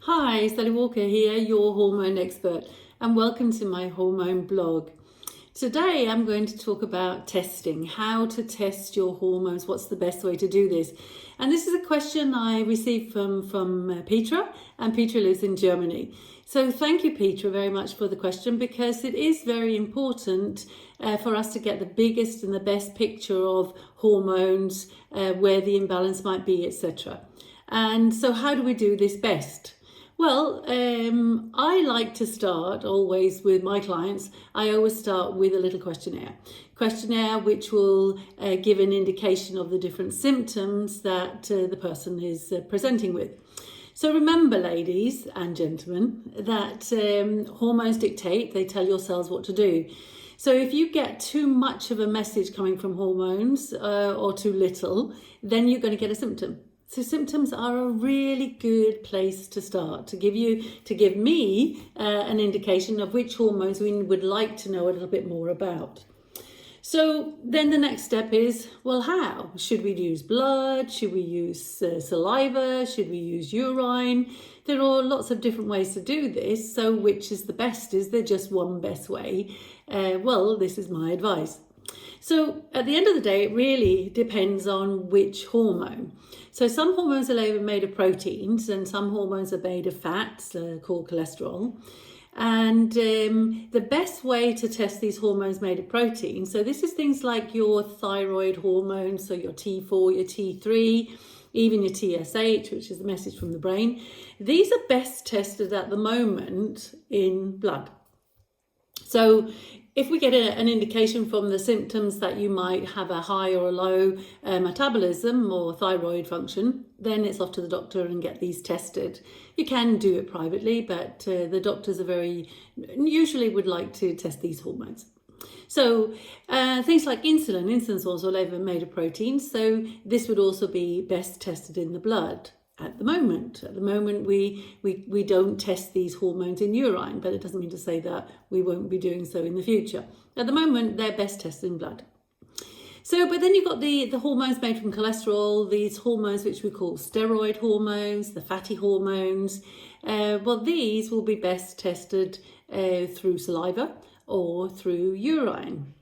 Hi, Sally Walker here, your hormone expert, and welcome to my hormone blog. Today I'm going to talk about testing, how to test your hormones, what's the best way to do this. And this is a question I received from Petra, and Petra lives in Germany. So thank you, Petra, very much for the question, because it is very important for us to get the biggest and the best picture of hormones, where the imbalance might be, etc. And so how do we do this best? Well, I like to start always with my clients. I always start with a little questionnaire which will give an indication of the different symptoms that the person is presenting with. So remember, ladies and gentlemen, that hormones dictate, they tell your cells what to do. So if you get too much of a message coming from hormones or too little, then you're going to get a symptom. So symptoms are a really good place to start, to give me an indication of which hormones we would like to know a little bit more about. So then the next step is, well, how? Should we use blood? Should we use saliva? Should we use urine? There are lots of different ways to do this. So which is the best? Is there just one best way? Well, this is my advice. So at the end of the day, it really depends on which hormone. So some hormones are made of proteins and some hormones are made of fats called cholesterol. And the best way to test these hormones made of protein, so this is things like your thyroid hormones, so your T4, your T3, even your TSH, which is the message from the brain. These are best tested at the moment in blood. So if we get an indication from the symptoms that you might have a high or a low metabolism or thyroid function, then it's off to the doctor and get these tested. You can do it privately, but the doctors usually would like to test these hormones. So things like insulin. Insulin's also made of proteins, so this would also be best tested in the blood. At the moment, we don't test these hormones in urine, but it doesn't mean to say that we won't be doing so in the future. At the moment, they're best tested in blood. So, but then you've got the hormones made from cholesterol, these hormones which we call steroid hormones, the fatty hormones. Well, these will be best tested through saliva or through urine.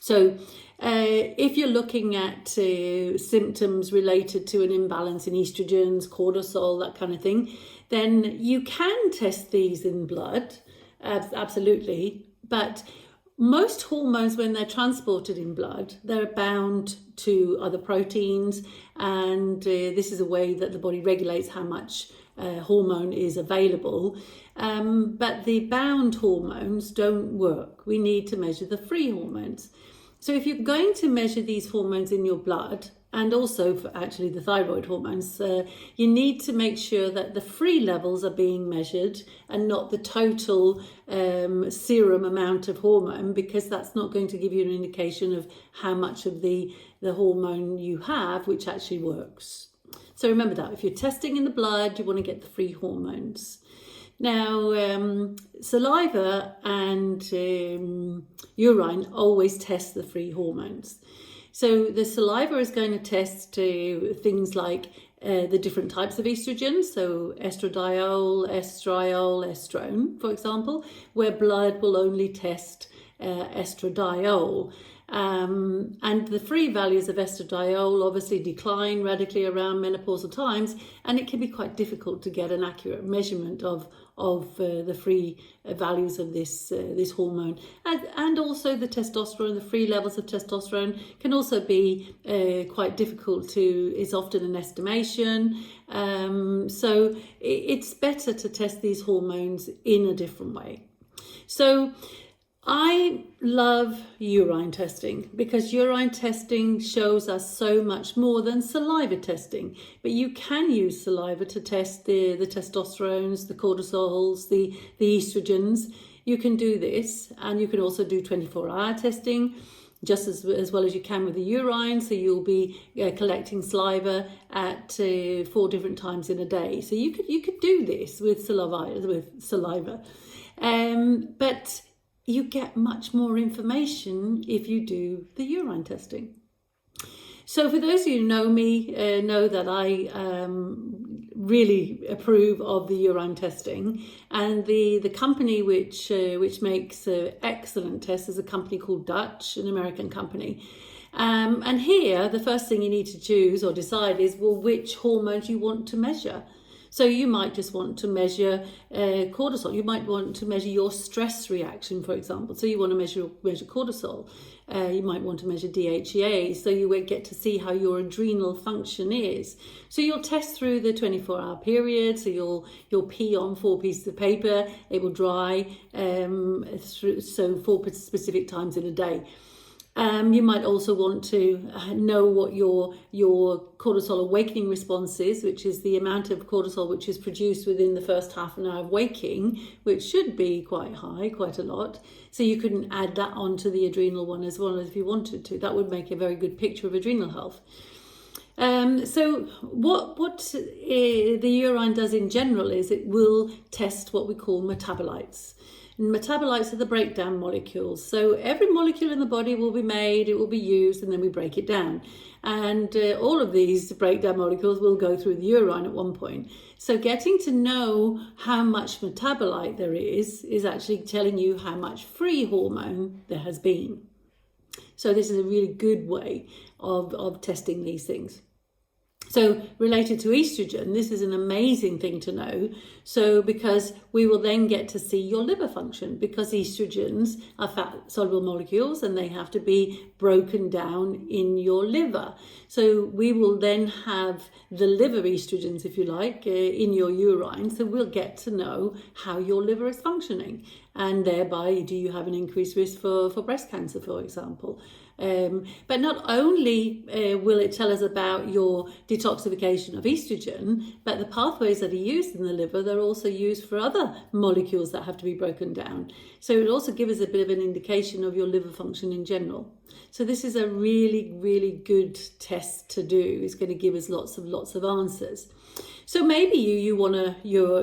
So if you're looking at symptoms related to an imbalance in estrogens, cortisol, that kind of thing, then you can test these in blood, absolutely. But most hormones, when they're transported in blood, they're bound to other proteins, and this is a way that the body regulates how much hormone is available. But the bound hormones don't work. We need to measure the free hormones. So if you're going to measure these hormones in your blood, and also for actually the thyroid hormones, you need to make sure that the free levels are being measured and not the total serum amount of hormone, because that's not going to give you an indication of how much of the hormone you have, which actually works. So remember that if you're testing in the blood, you want to get the free hormones. Now, saliva and urine always test the free hormones. So the saliva is going to test things like the different types of estrogen, so estradiol, estriol, estrone, for example, where blood will only test estradiol. And the free values of estradiol obviously decline radically around menopausal times, and it can be quite difficult to get an accurate measurement of the free values of this hormone. And also the testosterone, the free levels of testosterone can also be quite difficult it's often an estimation. So it's better to test these hormones in a different way. So I love urine testing because urine testing shows us so much more than saliva testing. But you can use saliva to test the testosterones, the cortisols, the estrogens. You can do this, and you can also do 24-hour testing just as well as you can with the urine. So you'll be collecting saliva at 4 different times in a day. So you could do this with saliva. But you get much more information if you do the urine testing. So for those of you who know me, know that I really approve of the urine testing, and the company which makes excellent tests is a company called Dutch, an American company. And here, the first thing you need to choose or decide is, well, which hormones you want to measure. So you might just want to measure cortisol. You might want to measure your stress reaction, for example. So you want to measure cortisol. You might want to measure DHEA, so you will get to see how your adrenal function is. So you'll test through the 24-hour period. So you'll pee on 4 pieces of paper. It will dry so 4 specific times in a day. You might also want to know what your cortisol awakening response is, which is the amount of cortisol which is produced within the first half an hour of waking, which should be quite high, quite a lot. So you couldn't add that onto the adrenal one as well if you wanted to. That would make a very good picture of adrenal health. So what the urine does in general is it will test what we call metabolites. And metabolites are the breakdown molecules. So every molecule in the body will be made, it will be used, and then we break it down. And all of these breakdown molecules will go through the urine at one point. So getting to know how much metabolite there is actually telling you how much free hormone there has been. So this is a really good way of testing these things. So related to estrogen, this is an amazing thing to know. So because we will then get to see your liver function, because estrogens are fat soluble molecules and they have to be broken down in your liver. So we will then have the liver estrogens, if you like, in your urine. So we'll get to know how your liver is functioning. And thereby, do you have an increased risk for breast cancer, for example? But not only will it tell us about your detoxification of estrogen, but the pathways that are used in the liver, they're also used for other molecules that have to be broken down. So it will also give us a bit of an indication of your liver function in general. So this is a really, really good test to do. It's going to give us lots of answers. So maybe you want to, your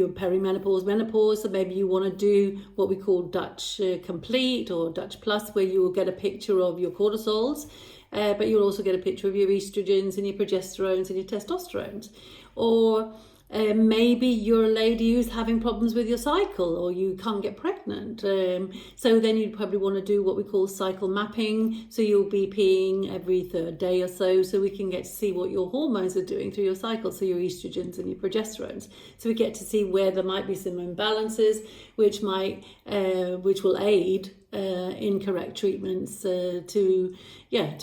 perimenopause, menopause, so maybe you want to do what we call Dutch Complete or Dutch Plus, where you will get a picture of your cortisols, but you'll also get a picture of your estrogens and your progesterones and your testosterones. Or maybe you're a lady who's having problems with your cycle, or you can't get pregnant. So then you'd probably want to do what we call cycle mapping. So you'll be peeing every 3rd day or so we can get to see what your hormones are doing through your cycle, so your estrogens and your progesterones. So we get to see where there might be some imbalances, which will aid in correct treatments to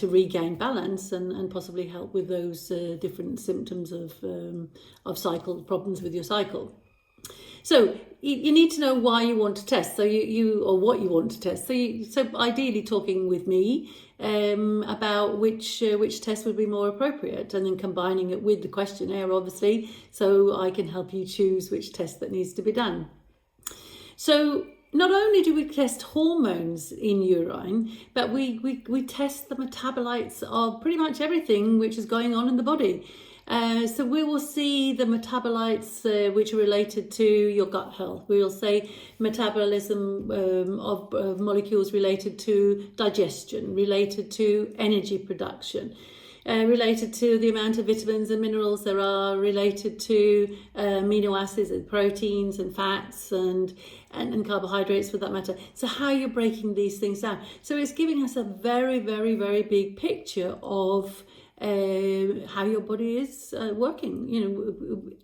regain balance and possibly help with those different symptoms of cycle problems with your cycle. So you need to know why you want to test, or what you want to test. So ideally talking with me about which test would be more appropriate, and then combining it with the questionnaire, obviously, so I can help you choose which test that needs to be done. So not only do we test hormones in urine, but we test the metabolites of pretty much everything which is going on in the body. So we will see the metabolites which are related to your gut health. We will say metabolism of molecules related to digestion, related to energy production, related to the amount of vitamins and minerals there are, related to amino acids and proteins and fats and carbohydrates for that matter. So how you're breaking these things down. So it's giving us a very, very, very big picture of how your body is working.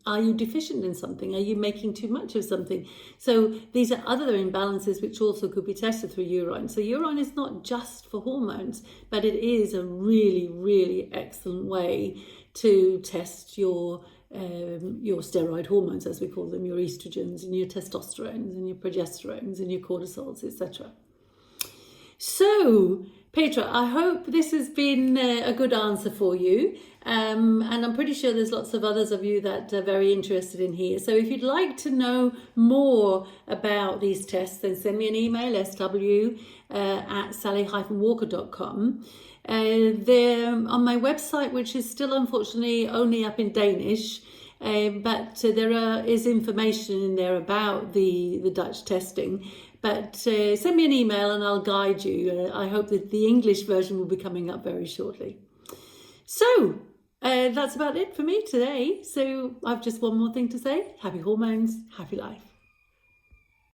Are you deficient in something? Are you making too much of something? So these are other imbalances which also could be tested through urine. So urine is not just for hormones, but it is a really, really excellent way to test your steroid hormones, as we call them, your estrogens and your testosterones and your progesterones and your cortisols, etc. So, Petra, I hope this has been a good answer for you. And I'm pretty sure there's lots of others of you that are very interested in here. So if you'd like to know more about these tests, then send me an email, sw@sally-walker.com. They're on my website, which is still unfortunately only up in Danish. But there is information in there about the Dutch testing. But send me an email and I'll guide you. I hope that the English version will be coming up very shortly. So, That's about it for me today. So I've just one more thing to say. Happy hormones, happy life.